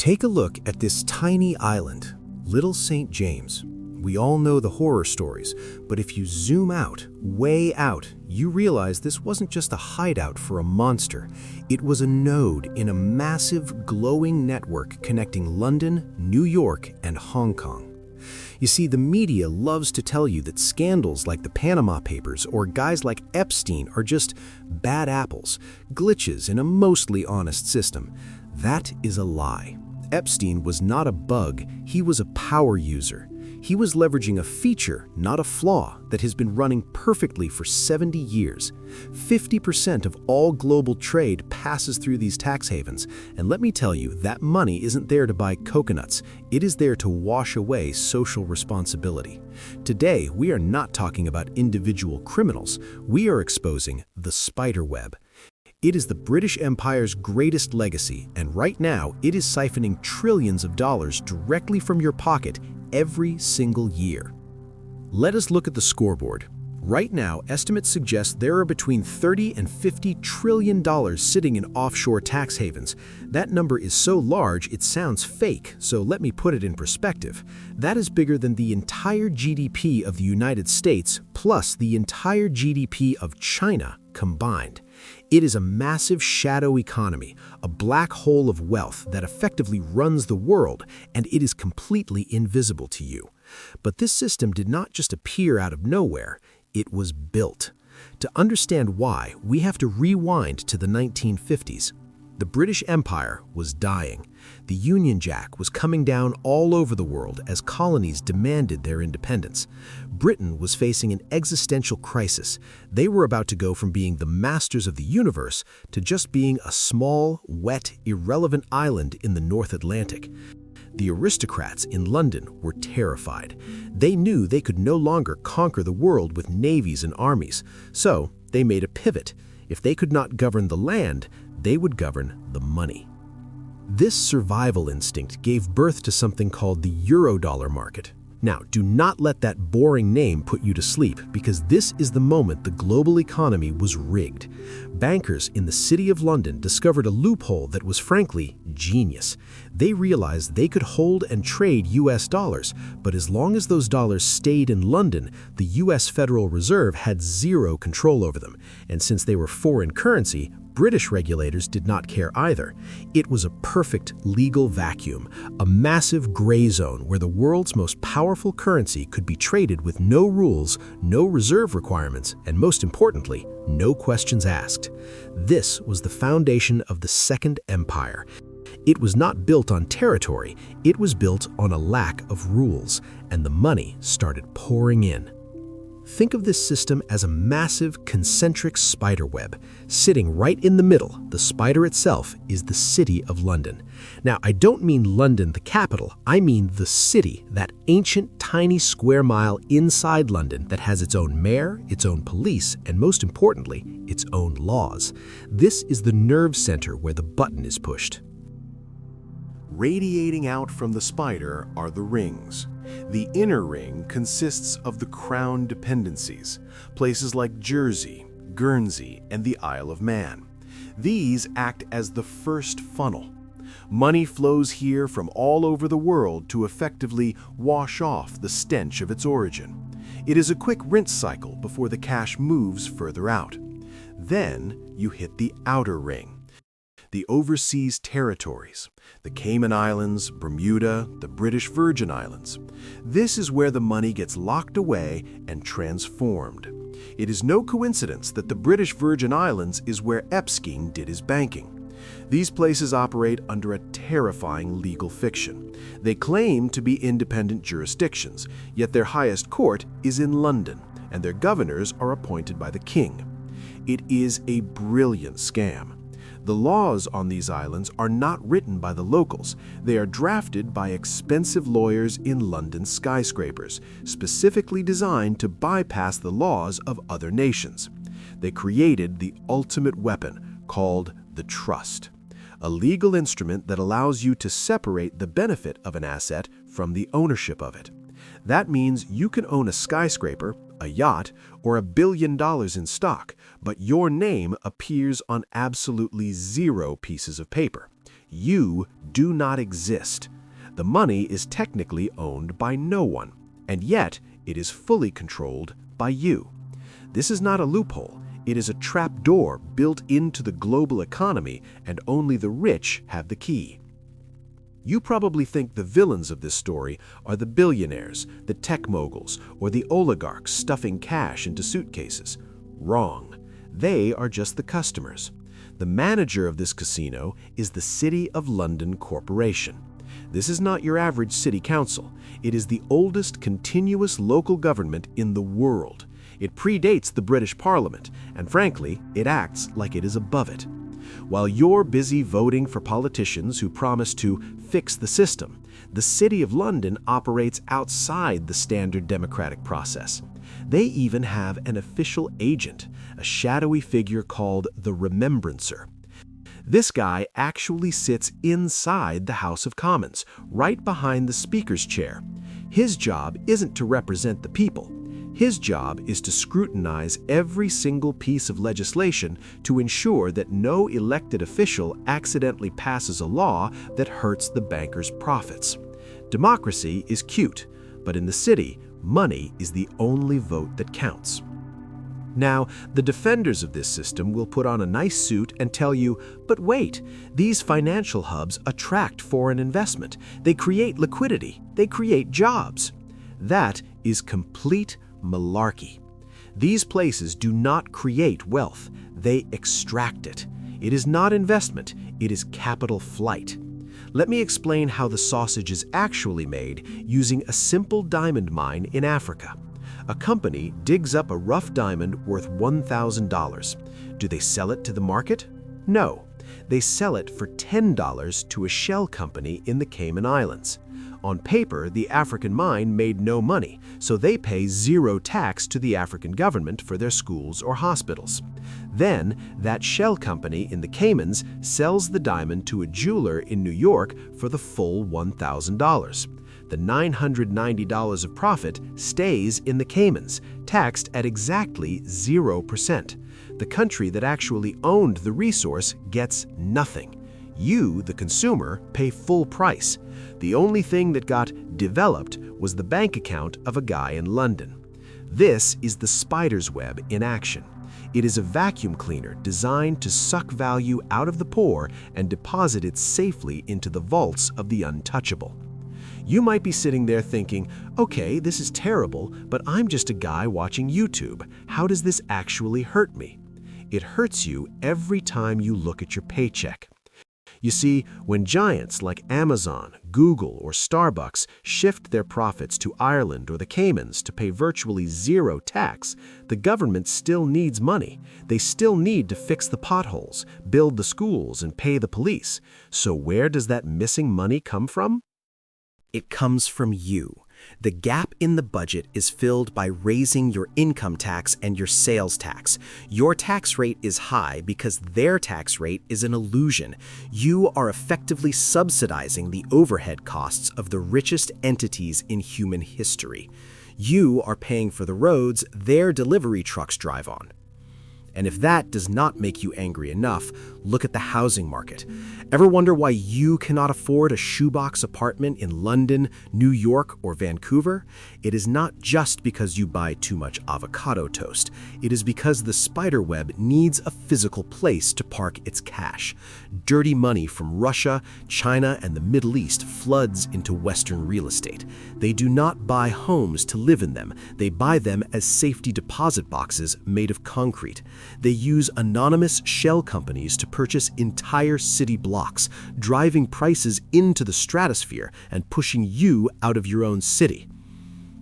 Take a look at this tiny island, Little St. James. We all know the horror stories, but if you zoom out, way out, you realize this wasn't just a hideout for a monster. It was a node in a massive, glowing network connecting London, New York, and Hong Kong. You see, the media loves to tell you that scandals like the Panama Papers or guys like Epstein are just bad apples, glitches in a mostly honest system. That is a lie. Epstein was not a bug, he was a power user. He was leveraging a feature, not a flaw, that has been running perfectly for 70 years. 50% of all global trade passes through these tax havens, and let me tell you, that money isn't there to buy coconuts, it is there to wash away social responsibility. Today, we are not talking about individual criminals, we are exposing the spider web. It is the British Empire's greatest legacy, and right now, it is siphoning trillions of dollars directly from your pocket every single year. Let us look at the scoreboard. Right now, estimates suggest there are between $30 and $50 trillion sitting in offshore tax havens. That number is so large it sounds fake, so let me put it in perspective. That is bigger than the entire GDP of the United States plus the entire GDP of China combined. It is a massive shadow economy, a black hole of wealth that effectively runs the world, and it is completely invisible to you. But this system did not just appear out of nowhere, it was built. To understand why, we have to rewind to the 1950s. The British Empire was dying. The Union Jack was coming down all over the world as colonies demanded their independence. Britain was facing an existential crisis. They were about to go from being the masters of the universe to just being a small, wet, irrelevant island in the North Atlantic. The aristocrats in London were terrified. They knew they could no longer conquer the world with navies and armies, so they made a pivot. If they could not govern the land, they would govern the money. This survival instinct gave birth to something called the Eurodollar market. Now, do not let that boring name put you to sleep, because this is the moment the global economy was rigged. Bankers in the City of London discovered a loophole that was frankly genius. They realized they could hold and trade US dollars, but as long as those dollars stayed in London, the US Federal Reserve had zero control over them. And since they were foreign currency, British regulators did not care either. It was a perfect legal vacuum, a massive gray zone where the world's most powerful currency could be traded with no rules, no reserve requirements, and most importantly, no questions asked. This was the foundation of the Second Empire. It was not built on territory, it was built on a lack of rules, and the money started pouring in. Think of this system as a massive concentric spider web. Sitting right in the middle, the spider itself is the City of London. Now, I don't mean London, the capital. I mean the city, that ancient tiny square mile inside London that has its own mayor, its own police, and most importantly, its own laws. This is the nerve center where the button is pushed. Radiating out from the spider are the rings. The inner ring consists of the Crown dependencies, places like Jersey, Guernsey, and the Isle of Man. These act as the first funnel. Money flows here from all over the world to effectively wash off the stench of its origin. It is a quick rinse cycle before the cash moves further out. Then you hit the outer ring. The overseas territories, the Cayman Islands, Bermuda, the British Virgin Islands. This is where the money gets locked away and transformed. It is no coincidence that the British Virgin Islands is where Epstein did his banking. These places operate under a terrifying legal fiction. They claim to be independent jurisdictions, yet their highest court is in London, and their governors are appointed by the king. It is a brilliant scam. The laws on these islands are not written by the locals. They are drafted by expensive lawyers in London skyscrapers, specifically designed to bypass the laws of other nations. They created the ultimate weapon, called the trust, a legal instrument that allows you to separate the benefit of an asset from the ownership of it. That means you can own a skyscraper, a yacht, or $1 billion in stock, but your name appears on absolutely zero pieces of paper. You do not exist. The money is technically owned by no one, and yet it is fully controlled by you. This is not a loophole. It is a trap door built into the global economy, and only the rich have the key. You probably think the villains of this story are the billionaires, the tech moguls, or the oligarchs stuffing cash into suitcases. Wrong. They are just the customers. The manager of this casino is the City of London Corporation. This is not your average city council. It is the oldest continuous local government in the world. It predates the British Parliament, and frankly, it acts like it is above it. While you're busy voting for politicians who promise to fix the system, the City of London operates outside the standard democratic process. They even have an official agent, a shadowy figure called the Remembrancer. This guy actually sits inside the House of Commons, right behind the Speaker's chair. His job isn't to represent the people. His job is to scrutinize every single piece of legislation to ensure that no elected official accidentally passes a law that hurts the bankers' profits. Democracy is cute, but in the city, money is the only vote that counts. Now, the defenders of this system will put on a nice suit and tell you, but wait, these financial hubs attract foreign investment. They create liquidity. They create jobs. That is complete malarkey. These places do not create wealth. They extract it. It is not investment. It is capital flight. Let me explain how the sausage is actually made using a simple diamond mine in Africa. A company digs up a rough diamond worth $1,000. Do they sell it to the market? No. They sell it for $10 to a shell company in the Cayman Islands. On paper, the African mine made no money, so they pay zero tax to the African government for their schools or hospitals. Then, that shell company in the Caymans sells the diamond to a jeweler in New York for the full $1,000. The $990 of profit stays in the Caymans, taxed at exactly 0%. The country that actually owned the resource gets nothing. You, the consumer, pay full price. The only thing that got developed was the bank account of a guy in London. This is the spider's web in action. It is a vacuum cleaner designed to suck value out of the poor and deposit it safely into the vaults of the untouchable. You might be sitting there thinking, okay, this is terrible, but I'm just a guy watching YouTube. How does this actually hurt me? It hurts you every time you look at your paycheck. You see, when giants like Amazon, Google, or Starbucks shift their profits to Ireland or the Caymans to pay virtually zero tax, the government still needs money. They still need to fix the potholes, build the schools, and pay the police. So where does that missing money come from? It comes from you. The gap in the budget is filled by raising your income tax and your sales tax. Your tax rate is high because their tax rate is an illusion. You are effectively subsidizing the overhead costs of the richest entities in human history. You are paying for the roads their delivery trucks drive on. And if that does not make you angry enough, look at the housing market. Ever wonder why you cannot afford a shoebox apartment in London, New York, or Vancouver? It is not just because you buy too much avocado toast. It is because the spider web needs a physical place to park its cash. Dirty money from Russia, China, and the Middle East floods into Western real estate. They do not buy homes to live in them. They buy them as safety deposit boxes made of concrete. They use anonymous shell companies to purchase entire city blocks, driving prices into the stratosphere and pushing you out of your own city.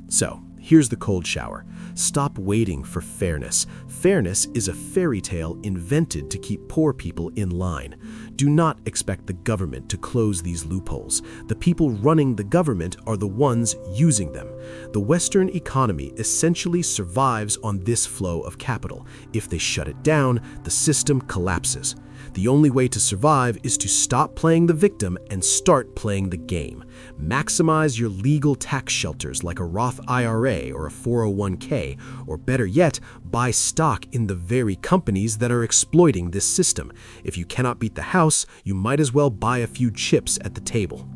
So, here's the cold shower. Stop waiting for fairness. Fairness is a fairy tale invented to keep poor people in line. Do not expect the government to close these loopholes. The people running the government are the ones using them. The Western economy essentially survives on this flow of capital. If they shut it down, the system collapses. The only way to survive is to stop playing the victim and start playing the game. Maximize your legal tax shelters like a Roth IRA or a 401k, or better yet, buy stock in the very companies that are exploiting this system. If you cannot beat the house, you might as well buy a few chips at the table.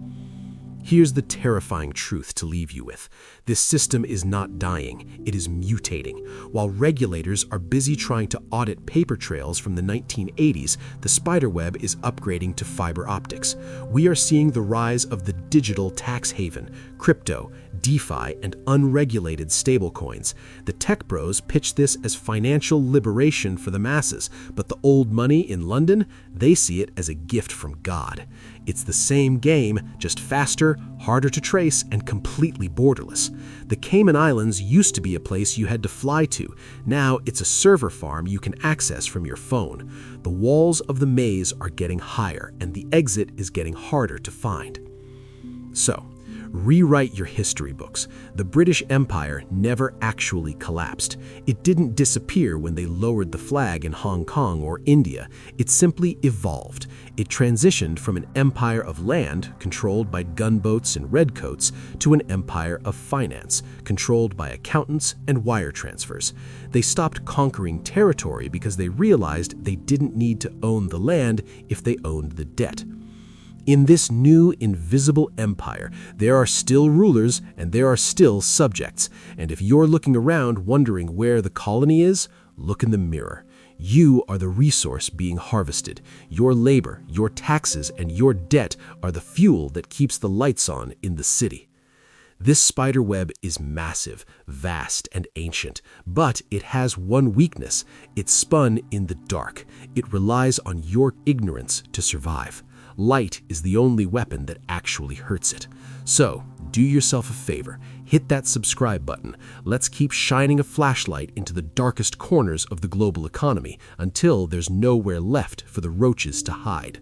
Here's the terrifying truth to leave you with. This system is not dying, it is mutating. While regulators are busy trying to audit paper trails from the 1980s, the spiderweb is upgrading to fiber optics. We are seeing the rise of the digital tax haven, crypto, DeFi, and unregulated stablecoins. The tech bros pitch this as financial liberation for the masses, but the old money in London, they see it as a gift from God. It's the same game, just faster, harder to trace, and completely borderless. The Cayman Islands used to be a place you had to fly to. Now it's a server farm you can access from your phone. The walls of the maze are getting higher, and the exit is getting harder to find. So, rewrite your history books. The British Empire never actually collapsed. It didn't disappear when they lowered the flag in Hong Kong or India. It simply evolved. It transitioned from an empire of land, controlled by gunboats and redcoats, to an empire of finance, controlled by accountants and wire transfers. They stopped conquering territory because they realized they didn't need to own the land if they owned the debt. In this new invisible empire, there are still rulers and there are still subjects. And if you're looking around wondering where the colony is, look in the mirror. You are the resource being harvested. Your labor, your taxes, and your debt are the fuel that keeps the lights on in the city. This spider web is massive, vast, and ancient, but it has one weakness. It's spun in the dark. It relies on your ignorance to survive. Light is the only weapon that actually hurts it. So, do yourself a favor. Hit that subscribe button. Let's keep shining a flashlight into the darkest corners of the global economy until there's nowhere left for the roaches to hide.